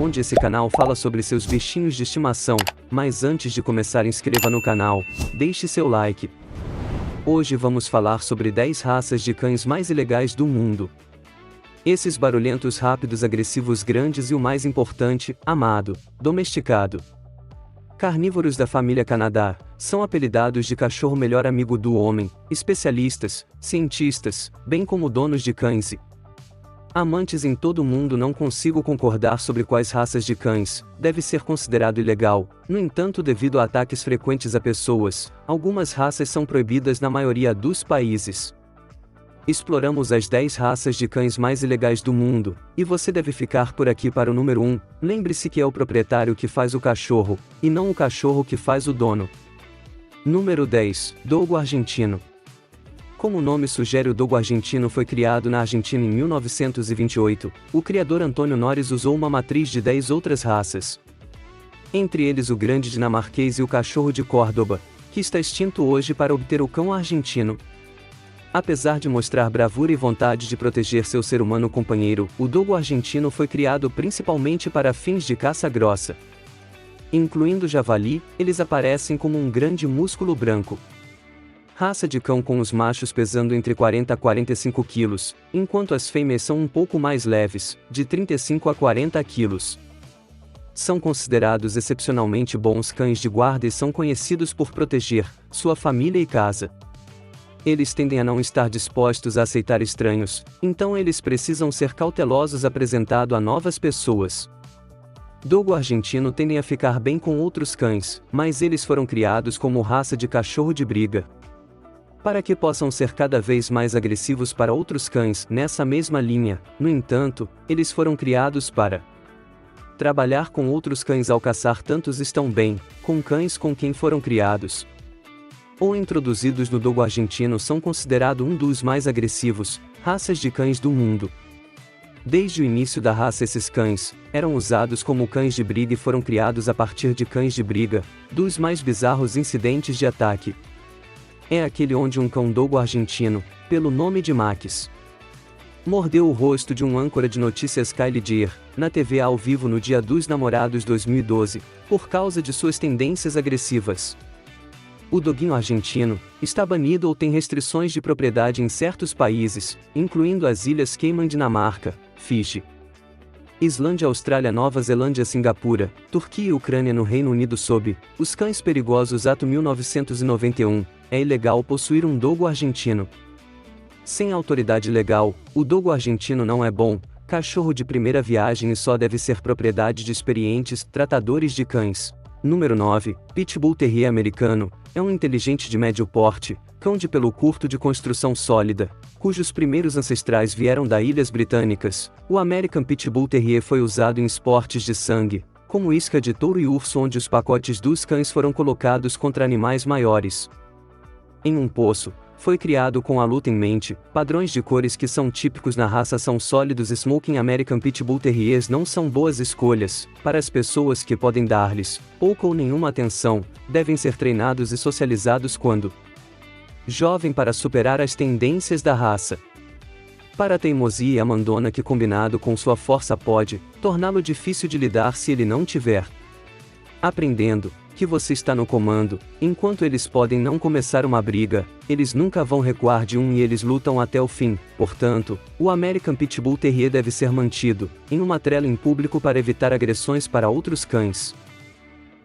onde esse canal fala sobre seus bichinhos de estimação, mas antes de começar inscreva no canal, deixe seu like. Hoje vamos falar sobre 10 raças de cães mais ilegais do mundo. Esses barulhentos, rápidos, agressivos, grandes e o mais importante, amado, domesticado. Carnívoros da família Canadá, são apelidados de cachorro melhor amigo do homem, especialistas, cientistas, bem como donos de cães e amantes em todo o mundo. Não consigo concordar sobre quais raças de cães deve ser considerado ilegal. No entanto, devido a ataques frequentes a pessoas, algumas raças são proibidas na maioria dos países. Exploramos as 10 raças de cães mais ilegais do mundo, e você deve ficar por aqui para o número 1. Lembre-se que é o proprietário que faz o cachorro, e não o cachorro que faz o dono. Número 10, Dogo Argentino. Como o nome sugere, o Dogo Argentino foi criado na Argentina em 1928. O criador Antônio Nores usou uma matriz de 10 outras raças. Entre eles o grande dinamarquês e o cachorro de Córdoba, que está extinto hoje, para obter o cão argentino. Apesar de mostrar bravura e vontade de proteger seu ser humano companheiro, o Dogo Argentino foi criado principalmente para fins de caça grossa. Incluindo javali, eles aparecem como um grande músculo branco. Raça de cão com os machos pesando entre 40 a 45 quilos, enquanto as fêmeas são um pouco mais leves, de 35 a 40 quilos. São considerados excepcionalmente bons cães de guarda e são conhecidos por proteger sua família e casa. Eles tendem a não estar dispostos a aceitar estranhos, então eles precisam ser cautelosos apresentado a novas pessoas. Dogo Argentino tendem a ficar bem com outros cães, mas eles foram criados como raça de cachorro de briga, para que possam ser cada vez mais agressivos para outros cães. Nessa mesma linha, no entanto, eles foram criados para trabalhar com outros cães ao caçar. Tantos estão bem com cães com quem foram criados ou introduzidos no Dogo Argentino são considerados um dos mais agressivos raças de cães do mundo. Desde o início da raça, esses cães eram usados como cães de briga e foram criados a partir de cães de briga. Dos mais bizarros incidentes de ataque é aquele onde um cão Dogo Argentino, pelo nome de Max, mordeu o rosto de um âncora de notícias, Kylie Jenner, na TV ao vivo no Dia dos Namorados 2012, por causa de suas tendências agressivas. O doguinho argentino está banido ou tem restrições de propriedade em certos países, incluindo as Ilhas Cayman, Dinamarca, Fiji, Islândia, Austrália, Nova Zelândia, Singapura, Turquia e Ucrânia. No Reino Unido, sob os Cães Perigosos Ato 1991, é ilegal possuir um dogo argentino. Sem autoridade legal, o dogo argentino não é bom cachorro de primeira viagem e só deve ser propriedade de experientes tratadores de cães. Número 9, Pitbull Terrier americano, é um inteligente de médio porte, cão de pelo curto de construção sólida, cujos primeiros ancestrais vieram das Ilhas Britânicas. O American Pitbull Terrier foi usado em esportes de sangue, como isca de touro e urso, onde os pacotes dos cães foram colocados contra animais maiores em um poço. Foi criado com a luta em mente. Padrões de cores que são típicos na raça são sólidos. Smoking American Pitbull Terriers não são boas escolhas para as pessoas que podem dar-lhes pouca ou nenhuma atenção. Devem ser treinados e socializados quando jovem para superar as tendências da raça. Para a teimosia e a mandona, que combinado com sua força pode torná-lo difícil de lidar se ele não tiver aprendendo que você está no comando. Enquanto eles podem não começar uma briga, eles nunca vão recuar de um e eles lutam até o fim. Portanto, o American Pitbull Terrier deve ser mantido em uma trela em público para evitar agressões para outros cães.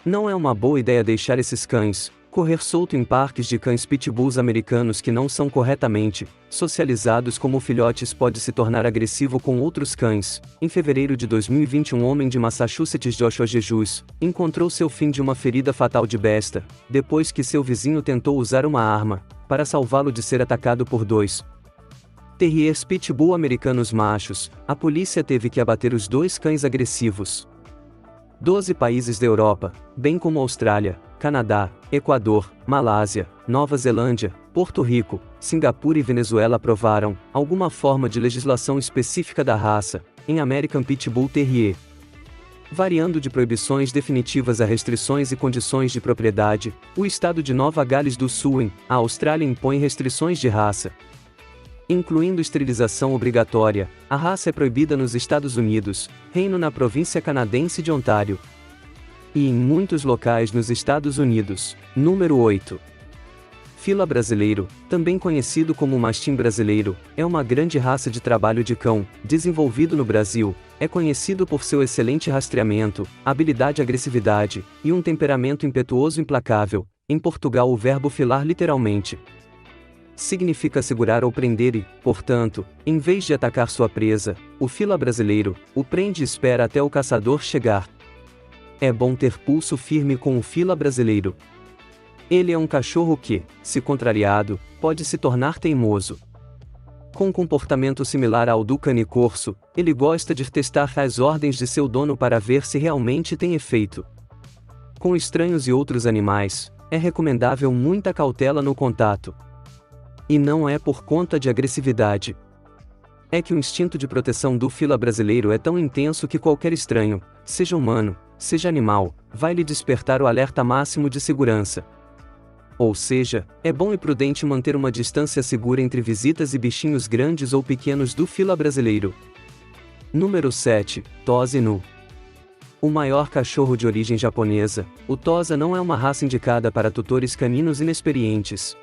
Não é uma boa ideia deixar esses cães correr solto em parques de cães. Pitbulls americanos que não são corretamente socializados como filhotes pode se tornar agressivo com outros cães. Em fevereiro de 2020, um homem de Massachusetts, Joshua Jesus, encontrou seu fim de uma ferida fatal de besta, depois que seu vizinho tentou usar uma arma para salvá-lo de ser atacado por 2 terriers pitbull americanos machos. A polícia teve que abater os 2 cães agressivos. 12 países da Europa, bem como Austrália, Canadá, Equador, Malásia, Nova Zelândia, Porto Rico, Singapura e Venezuela aprovaram alguma forma de legislação específica da raça em American Pitbull Terrier. Variando de proibições definitivas a restrições e condições de propriedade, o estado de Nova Gales do Sul, a Austrália, impõe restrições de raça. incluindo esterilização obrigatória. A raça é proibida nos Estados Unidos, Reino na província canadense de Ontário e em muitos locais nos Estados Unidos. Número 8. Fila brasileiro, também conhecido como mastim brasileiro, é uma grande raça de trabalho de cão, desenvolvido no Brasil. É conhecido por seu excelente rastreamento, habilidade e agressividade, e um temperamento impetuoso e implacável. Em Portugal o verbo filar literalmente significa segurar ou prender e, portanto, em vez de atacar sua presa, o fila brasileiro o prende e espera até o caçador chegar. É bom ter pulso firme com o fila brasileiro. Ele é um cachorro que, se contrariado, pode se tornar teimoso. Com um comportamento similar ao do cane corso, ele gosta de testar as ordens de seu dono para ver se realmente tem efeito. Com estranhos e outros animais, é recomendável muita cautela no contato. E não é por conta de agressividade. É que o instinto de proteção do fila brasileiro é tão intenso que qualquer estranho, seja humano, seja animal, vai lhe despertar o alerta máximo de segurança. Ou seja, é bom e prudente manter uma distância segura entre visitas e bichinhos grandes ou pequenos do fila brasileiro. Número 7. Tosa Inu. O maior cachorro de origem japonesa, o Tosa não é uma raça indicada para tutores caninos inexperientes.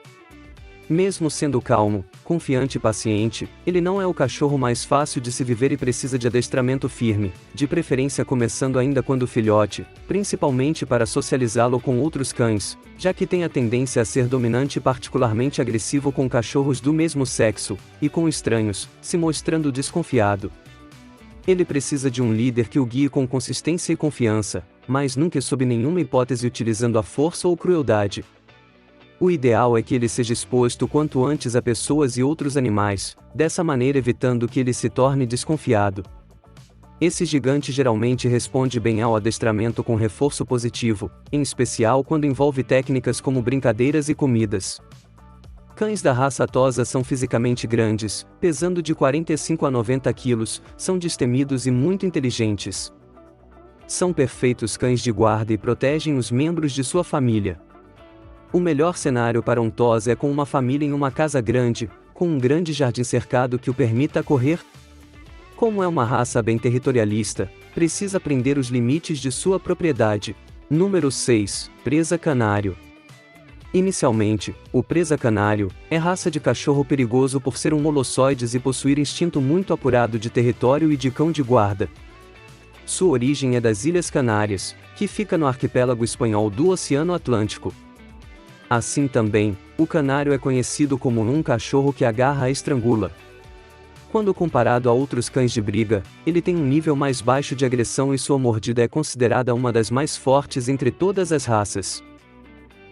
Mesmo sendo calmo, confiante e paciente, ele não é o cachorro mais fácil de se viver e precisa de adestramento firme, de preferência começando ainda quando filhote, principalmente para socializá-lo com outros cães, já que tem a tendência a ser dominante e particularmente agressivo com cachorros do mesmo sexo, e com estranhos, se mostrando desconfiado. Ele precisa de um líder que o guie com consistência e confiança, mas nunca sob nenhuma hipótese utilizando a força ou crueldade. O ideal é que ele seja exposto quanto antes a pessoas e outros animais, dessa maneira evitando que ele se torne desconfiado. Esse gigante geralmente responde bem ao adestramento com reforço positivo, em especial quando envolve técnicas como brincadeiras e comidas. Cães da raça Tosa são fisicamente grandes, pesando de 45 a 90 quilos, são destemidos e muito inteligentes. São perfeitos cães de guarda e protegem os membros de sua família. O melhor cenário para um Tosa é com uma família em uma casa grande, com um grande jardim cercado que o permita correr. Como é uma raça bem territorialista, precisa aprender os limites de sua propriedade. Número 6. Presa canário. Inicialmente, o presa canário é raça de cachorro perigoso por ser um molossoides e possuir instinto muito apurado de território e de cão de guarda. Sua origem é das Ilhas Canárias, que fica no arquipélago espanhol do Oceano Atlântico. Assim também, o canário é conhecido como um cachorro que agarra e estrangula. Quando comparado a outros cães de briga, ele tem um nível mais baixo de agressão e sua mordida é considerada uma das mais fortes entre todas as raças.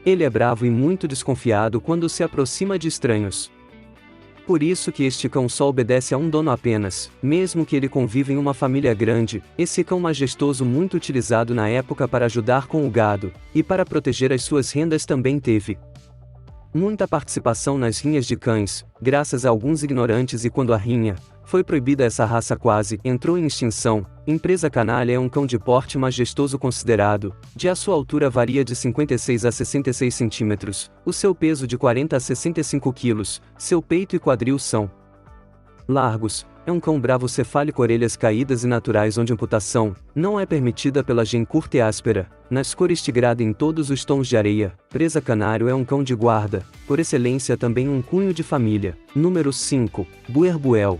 Ele é bravo e muito desconfiado quando se aproxima de estranhos. Por isso que este cão só obedece a um dono apenas, mesmo que ele conviva em uma família grande. Esse cão majestoso muito utilizado na época para ajudar com o gado, e para proteger as suas rendas também teve muita participação nas rinhas de cães, graças a alguns ignorantes e quando a rinha foi proibida essa raça quase entrou em extinção. Presa canalha é um cão de porte majestoso considerado, a sua altura varia de 56 a 66 centímetros, o seu peso de 40 a 65 quilos, seu peito e quadril são largos. É um cão bravo cefálico, orelhas caídas e naturais onde amputação não é permitida pela gen curta e áspera, nas cores tigrada em todos os tons de areia. Presa canário é um cão de guarda, por excelência também um cunho de família. Número 5. Boerboel.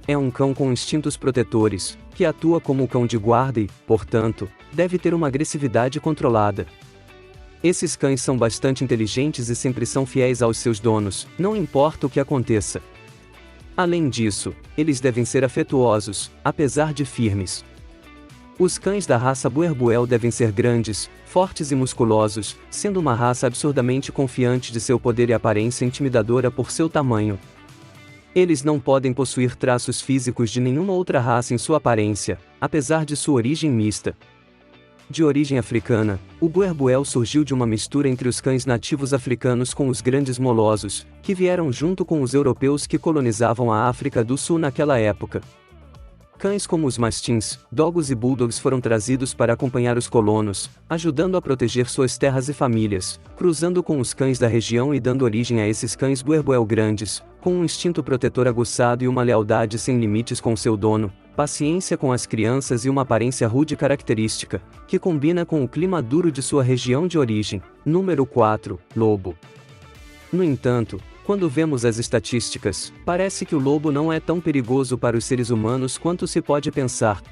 É um cão com instintos protetores, que atua como cão de guarda e, portanto, deve ter uma agressividade controlada. Esses cães são bastante inteligentes e sempre são fiéis aos seus donos, não importa o que aconteça. Além disso, eles devem ser afetuosos, apesar de firmes. Os cães da raça Boerboel devem ser grandes, fortes e musculosos, sendo uma raça absurdamente confiante de seu poder e aparência intimidadora por seu tamanho. Eles não podem possuir traços físicos de nenhuma outra raça em sua aparência, apesar de sua origem mista. De origem africana, o Boerboel surgiu de uma mistura entre os cães nativos africanos com os grandes molosos, que vieram junto com os europeus que colonizavam a África do Sul naquela época. Cães como os mastins, doggos e bulldogs foram trazidos para acompanhar os colonos, ajudando a proteger suas terras e famílias, cruzando com os cães da região e dando origem a esses cães guerbuel grandes, com um instinto protetor aguçado e uma lealdade sem limites com seu dono, paciência com as crianças e uma aparência rude característica, que combina com o clima duro de sua região de origem. Número 4, Lobo. No entanto, quando vemos as estatísticas, parece que o lobo não é tão perigoso para os seres humanos quanto se pode pensar.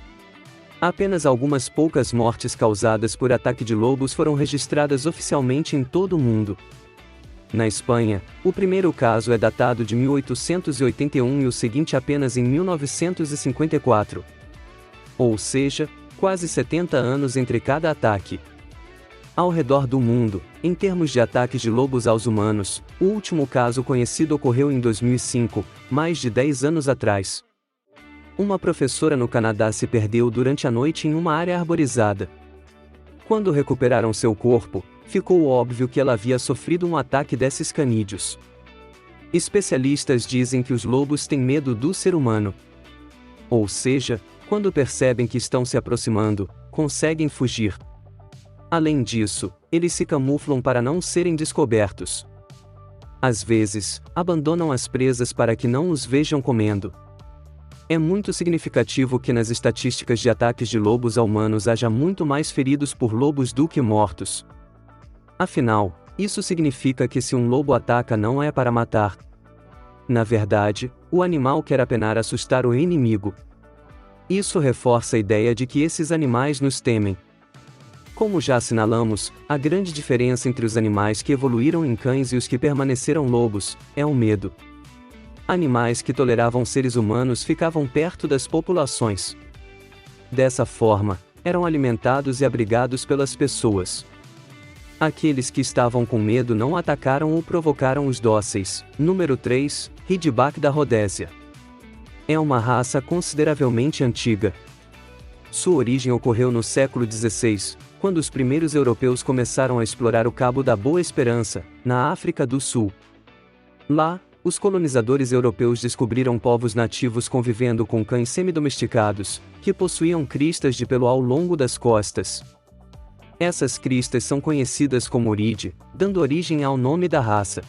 Apenas algumas poucas mortes causadas por ataque de lobos foram registradas oficialmente em todo o mundo. Na Espanha, o primeiro caso é datado de 1881 e o seguinte apenas em 1954. Ou seja, quase 70 anos entre cada ataque. Ao redor do mundo, em termos de ataques de lobos aos humanos, o último caso conhecido ocorreu em 2005, mais de 10 anos atrás. Uma professora no Canadá se perdeu durante a noite em uma área arborizada. Quando recuperaram seu corpo, ficou óbvio que ela havia sofrido um ataque desses canídeos. Especialistas dizem que os lobos têm medo do ser humano. Ou seja, quando percebem que estão se aproximando, conseguem fugir. Além disso, eles se camuflam para não serem descobertos. Às vezes, abandonam as presas para que não os vejam comendo. É muito significativo que nas estatísticas de ataques de lobos a humanos haja muito mais feridos por lobos do que mortos. Afinal, isso significa que se um lobo ataca não é para matar. Na verdade, o animal quer apenas assustar o inimigo. Isso reforça a ideia de que esses animais nos temem. Como já assinalamos, a grande diferença entre os animais que evoluíram em cães e os que permaneceram lobos é o medo. Animais que toleravam seres humanos ficavam perto das populações. Dessa forma, eram alimentados e abrigados pelas pessoas. Aqueles que estavam com medo não atacaram ou provocaram os dóceis. Número 3, Ridgeback da Rodésia. É uma raça consideravelmente antiga. Sua origem ocorreu no século XVI, quando os primeiros europeus começaram a explorar o Cabo da Boa Esperança, na África do Sul. Lá, os colonizadores europeus descobriram povos nativos convivendo com cães semidomesticados, que possuíam cristas de pelo ao longo das costas. Essas cristas são conhecidas como oride, dando origem ao nome da raça.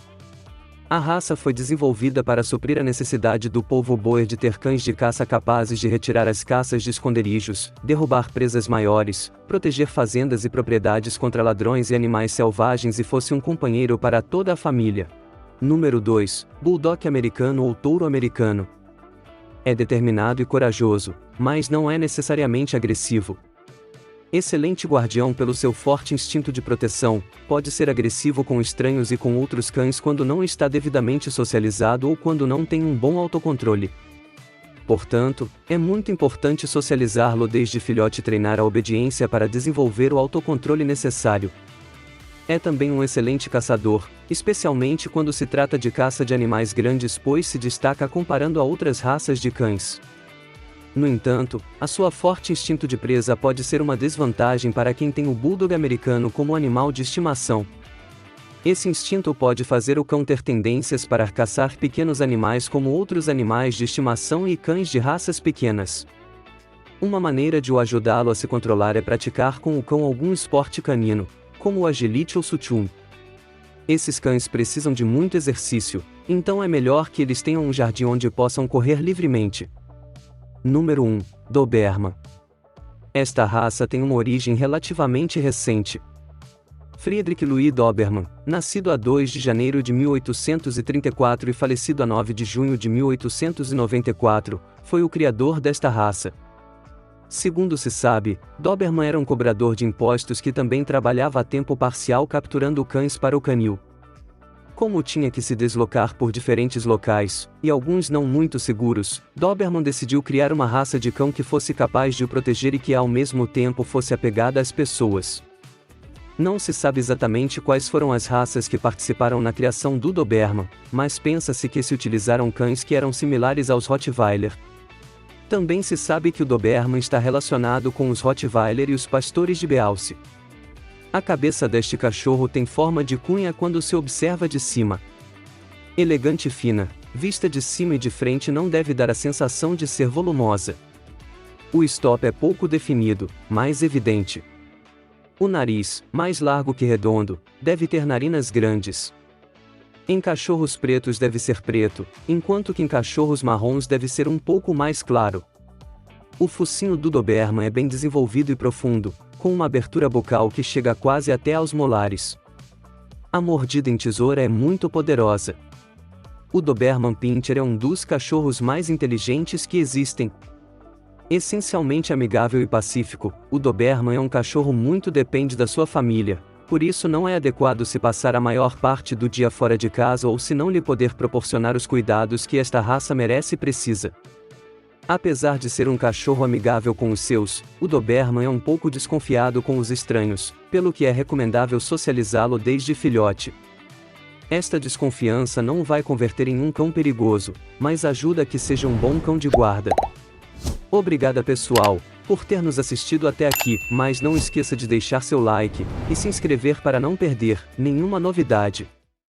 A raça foi desenvolvida para suprir a necessidade do povo boer de ter cães de caça capazes de retirar as caças de esconderijos, derrubar presas maiores, proteger fazendas e propriedades contra ladrões e animais selvagens e fosse um companheiro para toda a família. Número 2, Bulldog americano ou touro americano. É determinado e corajoso, mas não é necessariamente agressivo. Excelente guardião pelo seu forte instinto de proteção, pode ser agressivo com estranhos e com outros cães quando não está devidamente socializado ou quando não tem um bom autocontrole. Portanto, é muito importante socializá-lo desde filhote e treinar a obediência para desenvolver o autocontrole necessário. É também um excelente caçador, especialmente quando se trata de caça de animais grandes, pois se destaca comparando a outras raças de cães. No entanto, a sua forte instinto de presa pode ser uma desvantagem para quem tem o Bulldog americano como animal de estimação. Esse instinto pode fazer o cão ter tendências para caçar pequenos animais como outros animais de estimação e cães de raças pequenas. Uma maneira de o ajudá-lo a se controlar é praticar com o cão algum esporte canino, como o agility ou suchum. Esses cães precisam de muito exercício, então é melhor que eles tenham um jardim onde possam correr livremente. Número 1, Doberman. Esta raça tem uma origem relativamente recente. Friedrich Louis Doberman, nascido a 2 de janeiro de 1834 e falecido a 9 de junho de 1894, foi o criador desta raça. Segundo se sabe, Doberman era um cobrador de impostos que também trabalhava a tempo parcial capturando cães para o canil. Como tinha que se deslocar por diferentes locais, e alguns não muito seguros, Doberman decidiu criar uma raça de cão que fosse capaz de o proteger e que ao mesmo tempo fosse apegada às pessoas. Não se sabe exatamente quais foram as raças que participaram na criação do Doberman, mas pensa-se que se utilizaram cães que eram similares aos Rottweiler. Também se sabe que o Doberman está relacionado com os Rottweiler e os pastores de Beauce. A cabeça deste cachorro tem forma de cunha quando se observa de cima. Elegante e fina, vista de cima e de frente não deve dar a sensação de ser volumosa. O stop é pouco definido, mais evidente. O nariz, mais largo que redondo, deve ter narinas grandes. Em cachorros pretos deve ser preto, enquanto que em cachorros marrons deve ser um pouco mais claro. O focinho do Doberman é bem desenvolvido e profundo, com uma abertura bucal que chega quase até aos molares. A mordida em tesoura é muito poderosa. O Doberman Pinscher é um dos cachorros mais inteligentes que existem. Essencialmente amigável e pacífico, o Doberman é um cachorro muito depende da sua família, por isso não é adequado se passar a maior parte do dia fora de casa ou se não lhe poder proporcionar os cuidados que esta raça merece e precisa. Apesar de ser um cachorro amigável com os seus, o Doberman é um pouco desconfiado com os estranhos, pelo que é recomendável socializá-lo desde filhote. Esta desconfiança não vai converter em um cão perigoso, mas ajuda a que seja um bom cão de guarda. Obrigada pessoal, por ter nos assistido até aqui, mas não esqueça de deixar seu like, e se inscrever para não perder nenhuma novidade.